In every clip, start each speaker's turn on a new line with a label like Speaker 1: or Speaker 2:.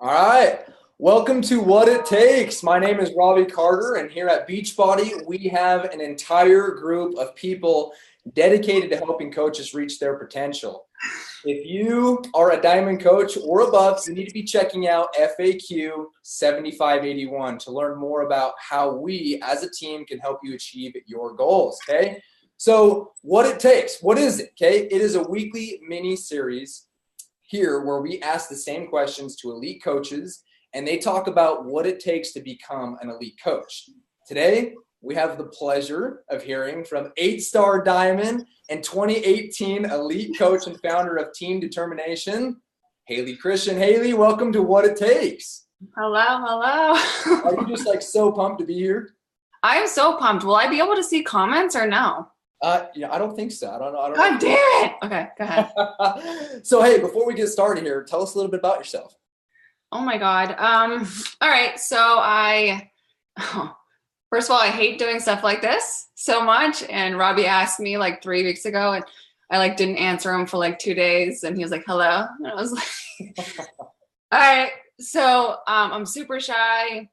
Speaker 1: All right. Welcome to What It Takes. My name is Robbie Carter, and here at Beachbody, we have an entire group of people dedicated to helping coaches reach their potential. If you are a diamond coach or above, you need to be checking out FAQ 7581 to learn more about how we as a team can help you achieve your goals. Okay. So, what it takes, what is it? Okay. It is a weekly mini series here where we ask the same questions to elite coaches and they talk about what it takes to become an elite coach. Today, we have the pleasure of hearing from 8-star diamond and 2018 elite coach and founder of Team Determination, Hayley Christian. Hayley, welcome to What It Takes.
Speaker 2: Hello, hello.
Speaker 1: Are you just like so pumped to be here?
Speaker 2: I am so pumped. Will I be able to see comments or no?
Speaker 1: Yeah, I don't think so. I don't know.
Speaker 2: God damn it. Okay, go ahead.
Speaker 1: So, hey, before we get started here, tell us a little bit about yourself.
Speaker 2: Oh my God. All right. So first of all, I hate doing stuff like this so much. And Robbie asked me like 3 weeks ago and I like didn't answer him for like 2 days. And he was like, hello. And I was like, all right. So I'm super shy,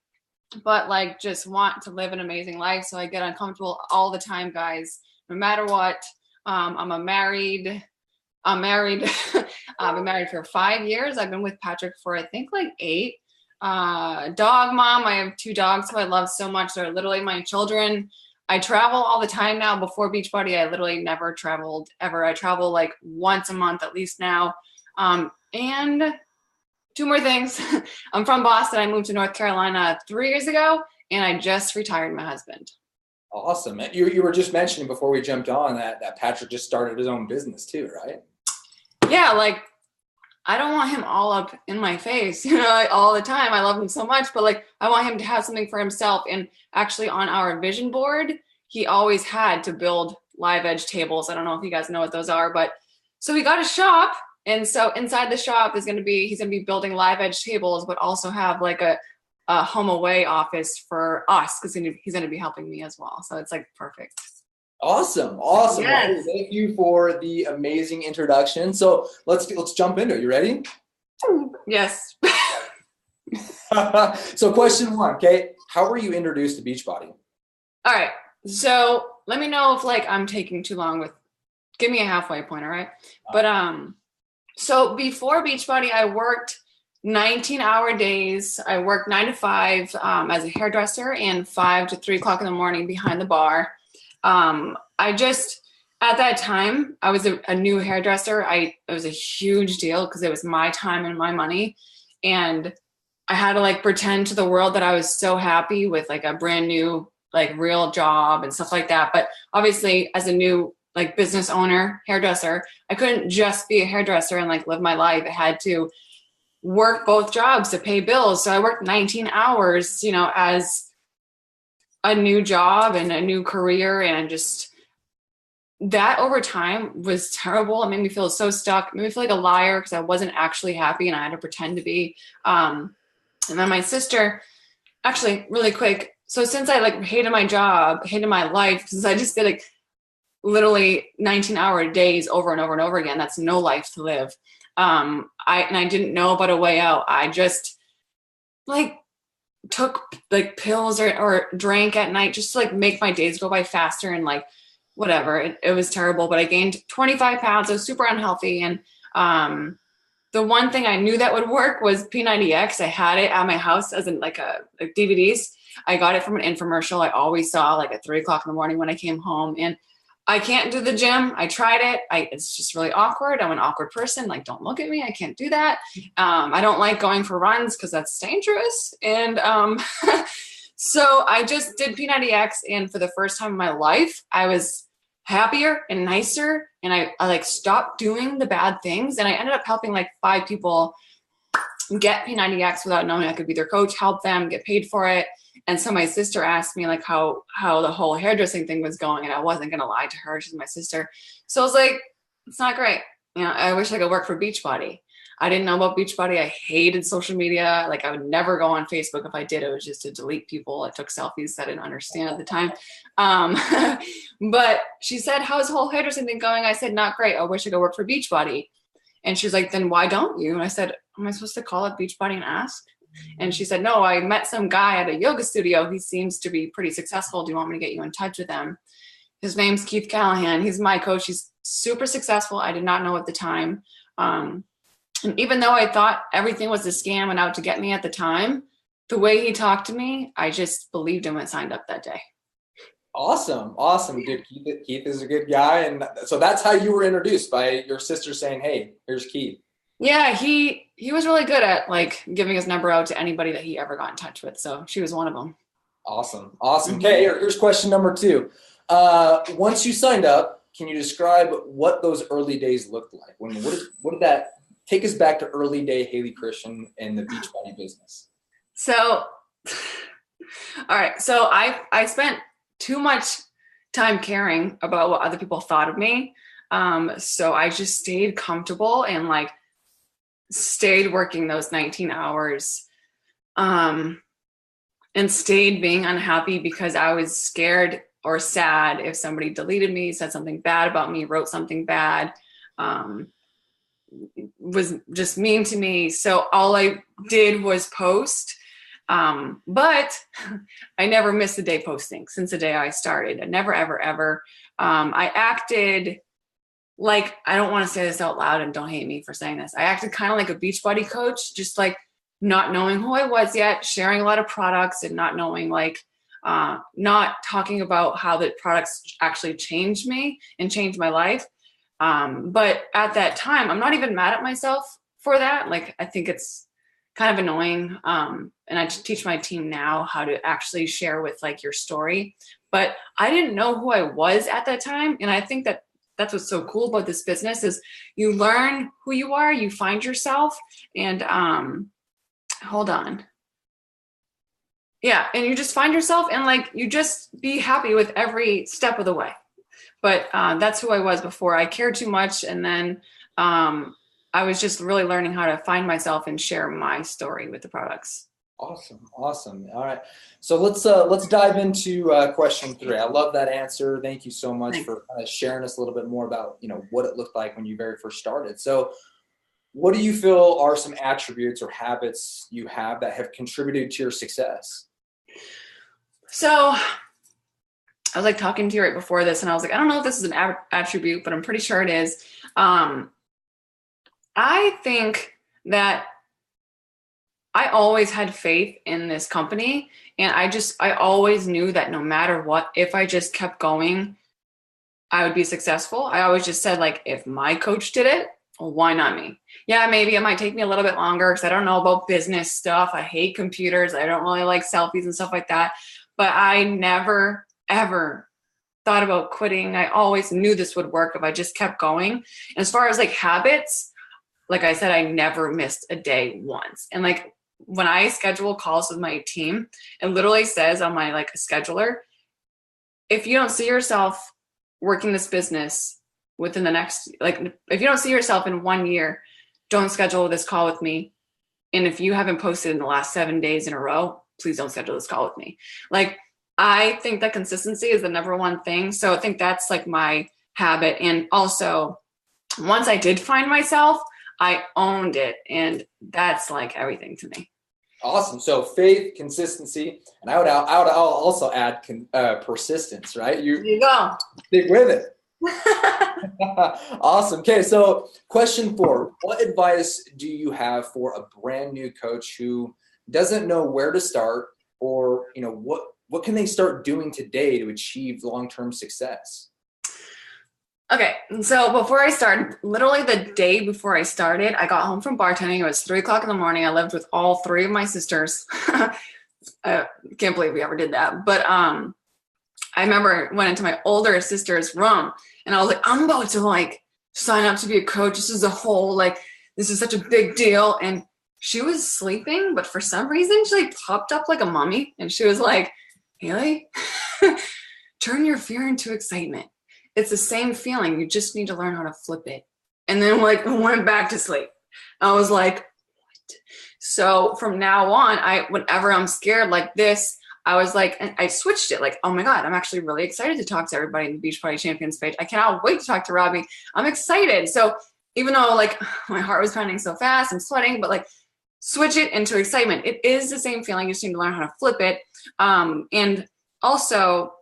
Speaker 2: but like just want to live an amazing life. So I get uncomfortable all the time, guys. No matter what, I'm married. I've been married for 5 years. I've been with Patrick for, I think, like 8. Dog mom. I have 2 dogs who I love so much. They're literally my children. I travel all the time now. Before Beachbody, I literally never traveled ever. I travel like once a month at least now. And 2 more things. I'm from Boston. I moved to North Carolina 3 years ago, and I just retired my husband.
Speaker 1: Awesome. You were just mentioning before we jumped on that Patrick just started his own business too, right?
Speaker 2: Yeah, like I don't want him all up in my face, like all the time. I love him so much, but like I want him to have something for himself. And actually on our vision board, he always had to build live edge tables. I don't know if you guys know what those are, but so we got a shop. And so inside the shop he's going to be building live edge tables, but also have like a home away office for us because he's going to be helping me as well. So it's like perfect.
Speaker 1: Awesome.
Speaker 2: Yes.
Speaker 1: Well, thank you for the amazing introduction. So let's jump into it. You ready?
Speaker 2: Yes.
Speaker 1: So question 1, okay. How were you introduced to Beachbody?
Speaker 2: All right. So let me know if like I'm taking too long with, give me a halfway point. All right. But, so before Beachbody, I worked 19-hour days. I worked 9 to 5 as a hairdresser and 5 to 3 o'clock in the morning behind the bar. At that time, I was a new hairdresser. It was a huge deal because it was my time and my money. And I had to like pretend to the world that I was so happy with like a brand new, like real job and stuff like that. But obviously as a new like business owner, hairdresser, I couldn't just be a hairdresser and like live my life. I had to work both jobs to pay bills. So I worked 19 hours, as a new job and a new career. And just that over time was terrible. It made me feel so stuck. It made me feel like a liar because I wasn't actually happy and I had to pretend to be. And then my sister, actually really quick. So since I like hated my job, hated my life, since I just did like literally 19-hour days over and over and over again, that's no life to live. I didn't know about a way out. I just like took like pills or drank at night just to like make my days go by faster and like whatever. It was terrible, but I gained 25 pounds. I was super unhealthy. And the one thing I knew that would work was P90X. I had it at my house as in like DVDs. I got it from an infomercial I always saw like at 3 o'clock in the morning when I came home. And I can't do the gym. I tried it. It's just really awkward. I'm an awkward person. Like, don't look at me. I can't do that. I don't like going for runs because that's dangerous. And so I just did P90X. And for the first time in my life, I was happier and nicer. And I like stopped doing the bad things. And I ended up helping like 5 people get P90X without knowing I could be their coach, help them, get paid for it. And so my sister asked me like how the whole hairdressing thing was going. And I wasn't going to lie to her. She's my sister. So I was like, it's not great. I wish I could work for Beachbody. I didn't know about Beachbody. I hated social media. Like I would never go on Facebook. If I did, it was just to delete people. I took selfies that I didn't understand at the time. But she said, how's the whole hairdressing thing going? I said, not great. I wish I could work for Beachbody. And she's like, then why don't you? And I said, am I supposed to call up Beachbody and ask? And she said, no, I met some guy at a yoga studio. He seems to be pretty successful. Do you want me to get you in touch with him? His name's Keith Callahan. He's my coach. He's super successful. I did not know at the time. And even though I thought everything was a scam and out to get me at the time, the way he talked to me, I just believed him and signed up that day.
Speaker 1: Awesome. Dude, Keith is a good guy. And so that's how you were introduced, by your sister saying, hey, here's Keith.
Speaker 2: Yeah, he was really good at like giving his number out to anybody that he ever got in touch with. So she was one of them.
Speaker 1: Awesome. Okay, here's question number 2. Once you signed up, can you describe what those early days looked like? What did that take us back to early day Hayley Christian and the Beachbody business?
Speaker 2: So, all right. So I spent too much time caring about what other people thought of me. So I just stayed comfortable and like stayed working those 19 hours, and stayed being unhappy because I was scared or sad if somebody deleted me, said something bad about me, wrote something bad, was just mean to me. So all I did was post. But I never missed a day posting since the day I started. I never, ever, ever. I acted like, I don't want to say this out loud and don't hate me for saying this. I acted kind of like a Beachbody coach, just like not knowing who I was yet, sharing a lot of products and not knowing like, not talking about how the products actually changed me and changed my life. But at that time, I'm not even mad at myself for that. Like, I think it's kind of annoying. And I teach my team now how to actually share with like your story, but I didn't know who I was at that time. And I think that that's what's so cool about this business is you learn who you are, you find yourself, and hold on. Yeah. And you just find yourself and like, you just be happy with every step of the way. But that's who I was before. I cared too much. And then I was just really learning how to find myself and share my story with the products.
Speaker 1: Awesome. All right. So let's dive into question 3. I love that answer. Thank you so much for sharing us a little bit more about, what it looked like when you very first started. So what do you feel are some attributes or habits you have that have contributed to your success?
Speaker 2: So I was like talking to you right before this and I was like, I don't know if this is an attribute, but I'm pretty sure it is. I think that I always had faith in this company, and I always knew that no matter what, if I just kept going, I would be successful. I always just said, like, if my coach did it, well, why not me? Yeah, maybe it might take me a little bit longer because I don't know about business stuff. I hate computers. I don't really like selfies and stuff like that. But I never, ever thought about quitting. I always knew this would work if I just kept going. And as far as like habits, like I said, I never missed a day once. And like when I schedule calls with my team, it literally says on my like scheduler, if you don't see yourself working this business within the next, like if you don't see yourself in 1 year, don't schedule this call with me. And if you haven't posted in the last 7 days in a row, please don't schedule this call with me. Like, I think that consistency is the number one thing. So I think that's like my habit. And also once I did find myself, I owned it. And that's like everything to me.
Speaker 1: Awesome. So faith, consistency, and I would also add persistence, right?
Speaker 2: There you go.
Speaker 1: Stick with it. Awesome. Okay. So question 4, what advice do you have for a brand new coach who doesn't know where to start, or, what can they start doing today to achieve long-term success?
Speaker 2: Okay, so before I started, literally the day before I started, I got home from bartending. It was 3:00 in the morning. I lived with all 3 of my sisters. I can't believe we ever did that. But I remember went into my older sister's room and I was like, I'm about to like sign up to be a coach. This is this is such a big deal. And she was sleeping, but for some reason she like popped up like a mummy and she was like, Hayley, turn your fear into excitement. It's the same feeling. You just need to learn how to flip it. And then like went back to sleep. I was like, what? So from now on, whenever I'm scared like this, I was like, and I switched it like, oh my God, I'm actually really excited to talk to everybody in the Beachbody Champions page. I cannot wait to talk to Robbie. I'm excited. So even though like my heart was pounding so fast, I'm sweating, but like switch it into excitement. It is the same feeling. You just need to learn how to flip it. And also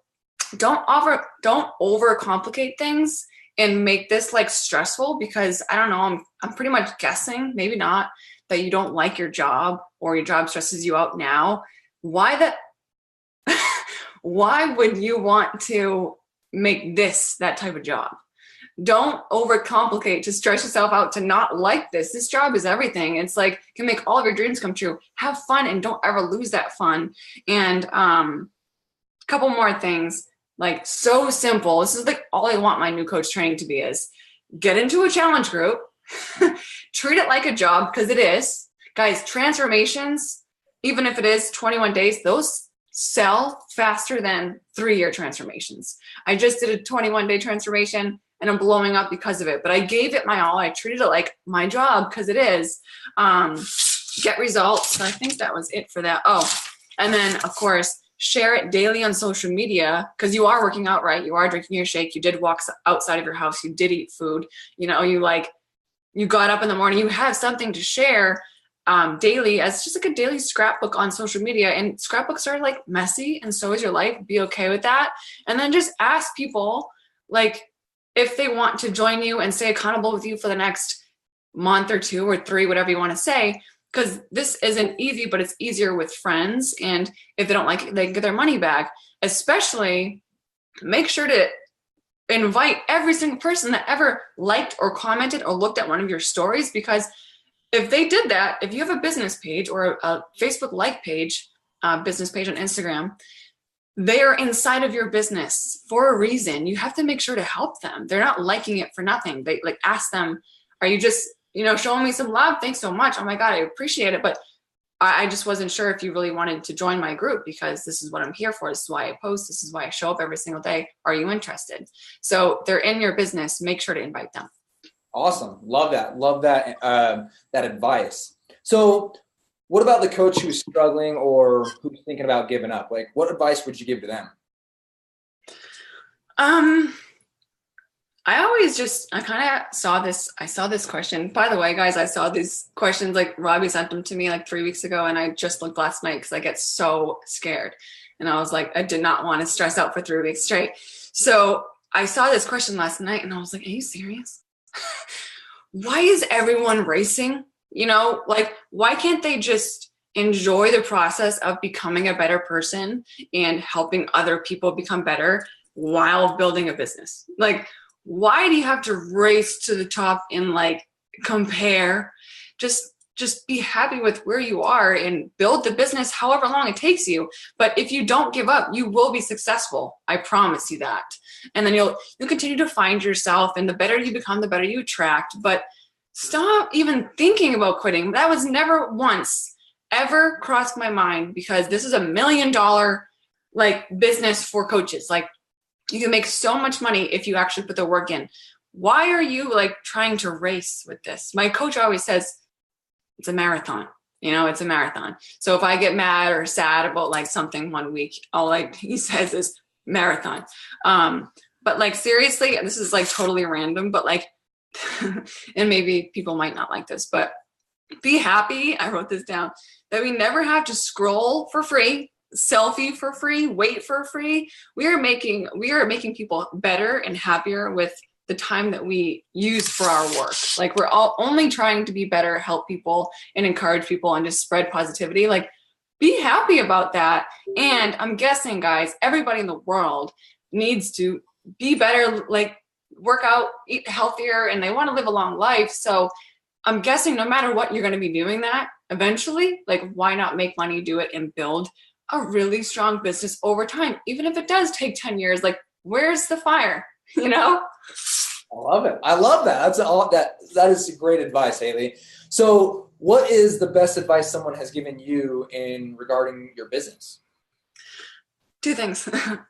Speaker 2: don't overcomplicate things and make this like stressful, because I don't know, I'm pretty much guessing, maybe not, that you don't like your job or your job stresses you out now. Why would you want to make this that type of job? Don't overcomplicate to stress yourself out to not like this. This job is everything. It's like, can make all of your dreams come true. Have fun and don't ever lose that fun. And a couple more things, like so simple. This is like all I want my new coach training to be is get into a challenge group, treat it like a job, because it is. Guys, transformations, even if it is 21 days, those sell faster than 3-year transformations. I just did a 21-day transformation and I'm blowing up because of it, but I gave it my all. I treated it like my job, because it is. Get results. I think that was it for that. Oh, and then of course, share it daily on social media, because you are working out, right? You are drinking your shake. You did walk outside of your house. You did eat food. You know, you got up in the morning. You have something to share daily as just like a daily scrapbook on social media. And scrapbooks are like messy, and so is your life. Be okay with that. And then just ask people like if they want to join you and stay accountable with you for the next month or 2 or 3, whatever you want to say. Because this isn't easy, but it's easier with friends. And if they don't like it, they can get their money back. Especially make sure to invite every single person that ever liked or commented or looked at one of your stories. Because if they did that, if you have a business page or a Facebook like page, business page on Instagram, they are inside of your business for a reason. You have to make sure to help them. They're not liking it for nothing. They like ask them, are you just showing me some love? Thanks so much. Oh my God, I appreciate it. But I just wasn't sure if you really wanted to join my group, because this is what I'm here for. This is why I post. This is why I show up every single day. Are you interested? So they're in your business. Make sure to invite them.
Speaker 1: Awesome. Love that. Love that, that advice. So what about the coach who's struggling or who's thinking about giving up? Like, what advice would you give to them?
Speaker 2: I saw this question. By the way, guys, I saw these questions, like Robbie sent them to me like 3 weeks ago, and I just looked last night because I get so scared. And I was like, I did not want to stress out for 3 weeks straight. So I saw this question last night and I was like, are you serious? Why is everyone racing? Like, why can't they just enjoy the process of becoming a better person and helping other people become better while building a business? Like, why do you have to race to the top and like compare? Just be happy with where you are and build the business however long it takes you. But if you don't give up, you will be successful. I promise you that. And then you'll continue to find yourself, and the better you become, the better you attract. But stop even thinking about quitting. That was never once ever crossed my mind, because this is $1 million like business for coaches. Like, you can make so much money if you actually put the work in. Why are you like trying to race with this? My coach always says it's a marathon. It's a marathon. So if I get mad or sad about like something one week, he says is marathon. But like, seriously, this is like totally random, but like, and maybe people might not like this, but be happy. I wrote this down, that we never have to scroll for free, selfie for free, wait for free. We are making people better and happier with the time that we use for our work. Like, we're all only trying to be better, help people and encourage people and just spread positivity. Like, be happy about that. And I'm guessing, guys, everybody in the world needs to be better, like work out, eat healthier, and they want to live a long life. So I'm guessing no matter what, you're going to be doing that eventually. Like, why not make money, do it, and build a really strong business over time, even if it does take 10 years. Like, where's the fire? I
Speaker 1: love it. I love that. That is great advice, Hayley. So what is the best advice someone has given you in regarding your business?
Speaker 2: 2 things.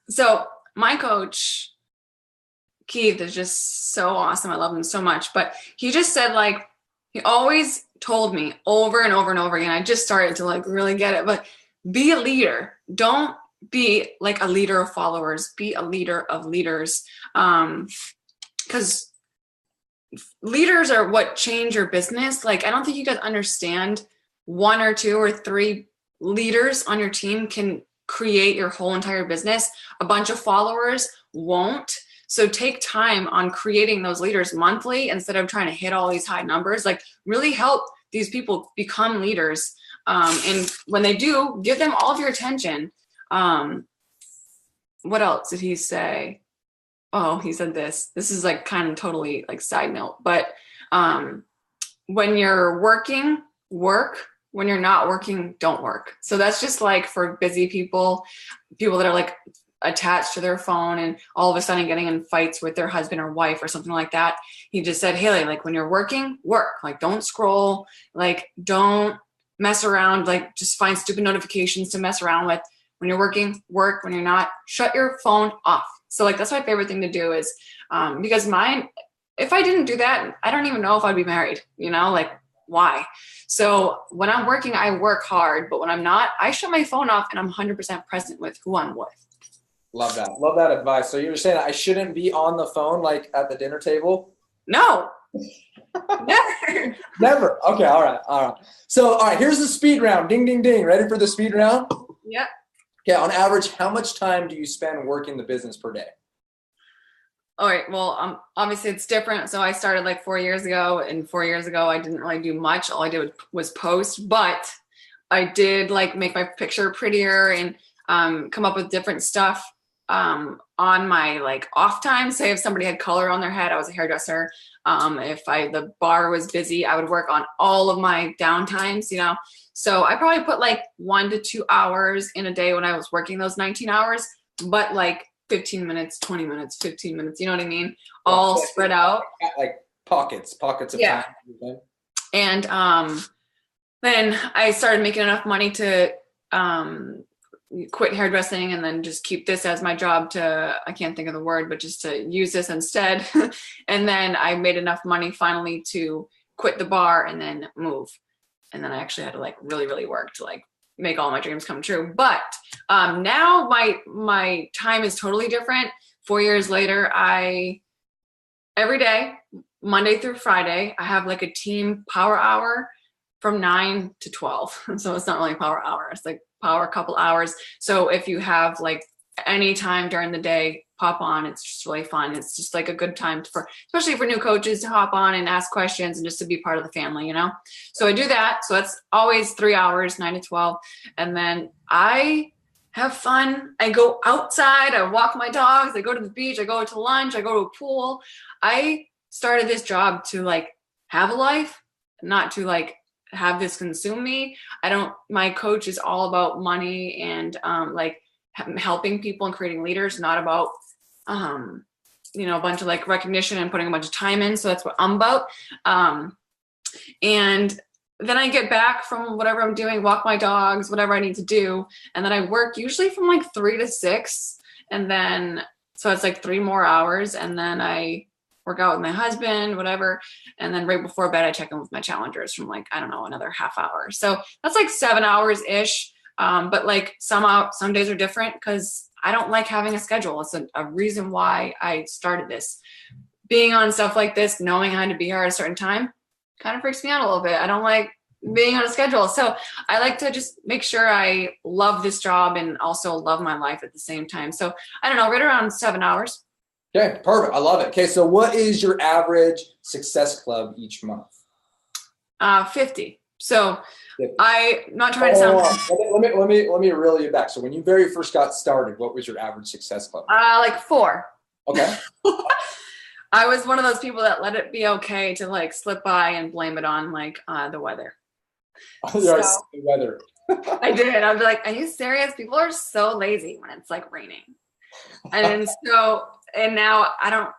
Speaker 2: So my coach, Keith, is just so awesome. I love him so much. But he just said, like, he always told me over and over and over again, I just started to like really get it, but be a leader. Don't be like a leader of followers. Be a leader of leaders. Because leaders are what change your business. Like, I don't think you guys understand, 1 or 2 or 3 leaders on your team can create your whole entire business. A bunch of followers won't. So take time on creating those leaders monthly instead of trying to hit all these high numbers. Like, really help these people become leaders. And when they do, give them all of your attention. What else did he say? Oh, he said this. This is like kind of totally like side note, but when you're working, work. When you're not working, don't work. So that's just like for busy people that are like attached to their phone and all of a sudden getting in fights with their husband or wife or something like that. He just said, Hayley, like when you're working, work. Like don't scroll, like don't mess around, like just find stupid notifications to mess around with. When you're working, work. When you're not, shut your phone off. So like that's my favorite thing to do is because if I didn't do that, I don't even know if I'd be married, like why? So when I'm working, I work hard, but when I'm not, I shut my phone off and I'm 100% present with who I'm with.
Speaker 1: Love that. Love that advice. So you were saying I shouldn't be on the phone like at the dinner table?
Speaker 2: No. Never.
Speaker 1: Never. Okay. All right. So, all right, here's the speed round. Ding, ding, ding. Ready for the speed round?
Speaker 2: Yep.
Speaker 1: Okay. On average, how much time do you spend working the business per day?
Speaker 2: All right. Well, obviously it's different. So I started like 4 years ago, and 4 years ago, I didn't really do much. All I did was post, but I did like make my picture prettier and come up with different stuff on my like off time. Say if somebody had color on their head, I was a hairdresser. If the bar was busy, I would work on all of my downtimes, So I probably put like 1 to 2 hours in a day when I was working those 19 hours, but like 15 minutes, 20 minutes, 15 minutes, you know what I mean? All spread out.
Speaker 1: Like pockets of time.
Speaker 2: And then I started making enough money to quit hairdressing and then just keep this as my job I can't think of the word, but just to use this instead. And then I made enough money finally to quit the bar and then move. And then I actually had to like really, really work to like make all my dreams come true. But now my time is totally different. 4 years later, every day, Monday through Friday, I have like a team power hour from 9 to 12. So it's not really power hour. It's like power couple hours. So if you have like any time during the day, pop on. It's just really fun. It's just like a good time especially for new coaches to hop on and ask questions and just to be part of the family, So I do that. So that's always 3 hours, 9 to 12. And then I have fun. I go outside. I walk my dogs. I go to the beach. I go to lunch. I go to a pool. I started this job to like have a life, not to like have this consume me. My coach is all about money and like helping people and creating leaders, not about a bunch of like recognition and putting a bunch of time in. So that's what I'm about. And then I get back from whatever I'm doing, walk my dogs, whatever I need to do. And then I work usually from like 3 to 6. And then, so it's like 3 more hours. And then I work out with my husband, whatever. And then right before bed, I check in with my challengers from like, I don't know, another half hour. So that's like 7 hours ish. But like some days are different because I don't like having a schedule. It's a reason why I started this. Being on stuff like this, knowing I had to be here at a certain time, kind of freaks me out a little bit. I don't like being on a schedule. So I like to just make sure I love this job and also love my life at the same time. So I don't know, right around 7 hours.
Speaker 1: Okay, perfect. I love it. Okay, so what is your average success club each month?
Speaker 2: 50. So 50. I'm not trying to sound.
Speaker 1: Let me reel you back. So when you very first got started, what was your average success club?
Speaker 2: Like 4.
Speaker 1: Okay.
Speaker 2: I was one of those people that let it be okay to like slip by and blame it on like the weather.
Speaker 1: The weather.
Speaker 2: I did. I'd be like, are you serious? People are so lazy when it's like raining. And now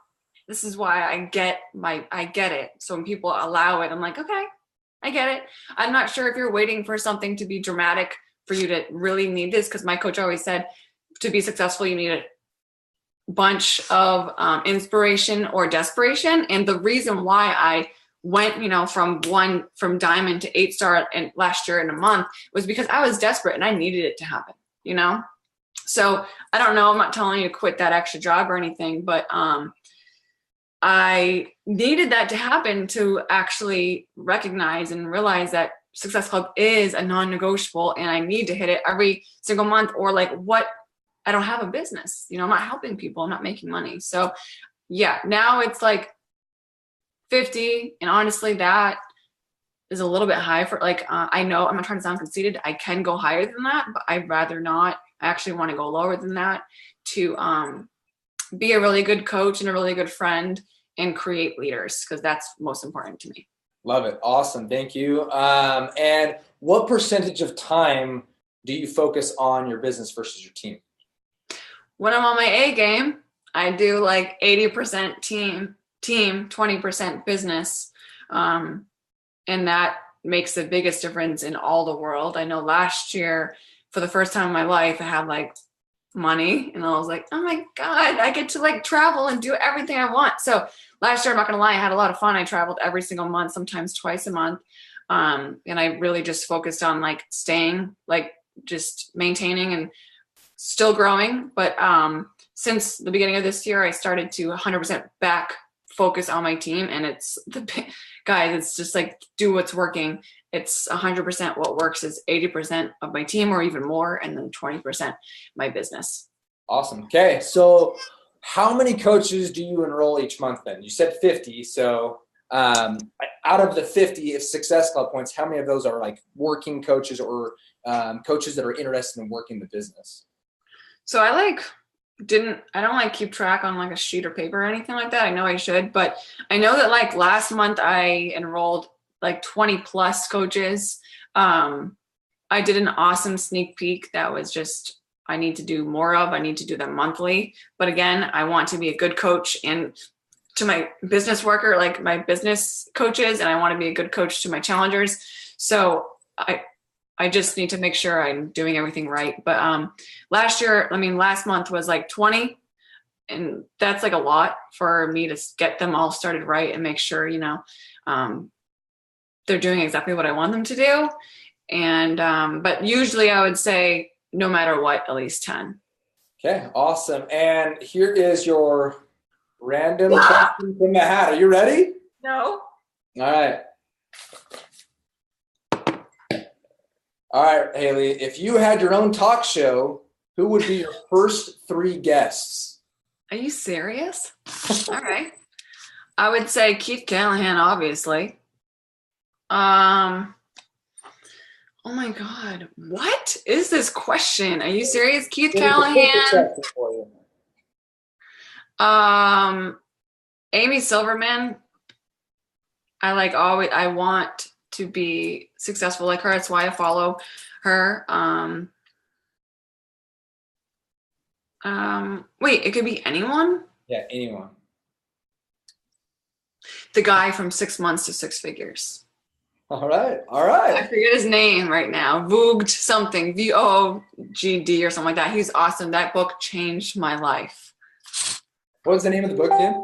Speaker 2: this is why I get it. So when people allow it, I'm like, okay, I get it. I'm not sure if you're waiting for something to be dramatic for you to really need this. Cause my coach always said to be successful, you need a bunch of inspiration or desperation. And the reason why I went, from diamond to 8-star and last year in a month was because I was desperate and I needed it to happen, So I don't know. I'm not telling you to quit that extra job or anything, but I needed that to happen to actually recognize and realize that Success Club is a non-negotiable and I need to hit it every single month, or like what, I don't have a business, I'm not helping people, I'm not making money. So yeah, now it's like 50, and honestly that is a little bit high for like, I know I'm not trying to sound conceited. I can go higher than that, but I'd rather not. I actually want to go lower than that to be a really good coach and a really good friend and create leaders, because that's most important to me.
Speaker 1: Love it. Awesome. Thank you. And what percentage of time do you focus on your business versus your team?
Speaker 2: When I'm on my A game, I do like 80% team, 20% business. And that makes the biggest difference in all the world. I know last year, for the first time in my life, I had like money, and I was like, oh my God, I get to like travel and do everything I want. So last year, I'm not gonna lie, I had a lot of fun. I traveled every single month, sometimes twice a month. And I really just focused on like staying, like just maintaining and still growing. But since the beginning of this year, I started to 100% back focus on my team, and it's guys, it's just like do what's working. It's 100% what works is 80% of my team or even more, and then 20% my business.
Speaker 1: Awesome. Okay, so how many coaches do you enroll each month then? You said 50, so out of the 50 Success Club points, how many of those are like working coaches or coaches that are interested in working the business?
Speaker 2: So I don't like keep track on like a sheet or paper or anything like that. I know I should, but I know that like last month I enrolled like 20 plus coaches. I did an awesome sneak peek that was just, I need to do more of. I need to do them monthly. But again, I want to be a good coach and to my business worker, like my business coaches, and I want to be a good coach to my challengers. So I just need to make sure I'm doing everything right. But last month was like 20, and that's like a lot for me to get them all started right and make sure, they're doing exactly what I want them to do. And, but usually I would say no matter what, at least 10.
Speaker 1: Okay, awesome. And here is your random question from the hat. Are you ready?
Speaker 2: No.
Speaker 1: All right. All right, Hayley, if you had your own talk show, who would be your first 3 guests?
Speaker 2: Are you serious? All right. I would say Keith Callahan, obviously. Oh my God. What is this question? Are you serious? Keith Callahan. Amy Silverman. I want to be successful like her. That's why I follow her. Wait, it could be anyone?
Speaker 1: Yeah, anyone.
Speaker 2: The guy from 6 months to 6 figures.
Speaker 1: All right. I
Speaker 2: forget his name right now. Voogd something, VOGD or something like that. He's awesome. That book changed my life.
Speaker 1: What was the name of the book again?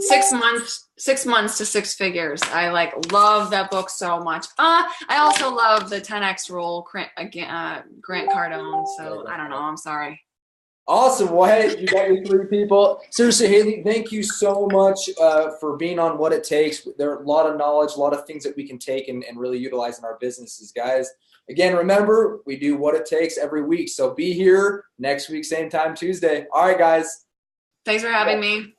Speaker 2: 6 months to 6 figures. I love that book so much. I also love the 10X rule, Grant Cardone. So I don't know. I'm sorry.
Speaker 1: Awesome. Well, hey, you got your 3 people. Seriously, Hayley, thank you so much for being on What It Takes. There are a lot of knowledge, a lot of things that we can take and really utilize in our businesses, guys. Again, remember, we do What It Takes every week. So be here next week, same time, Tuesday. All right, guys.
Speaker 2: Thanks for having me.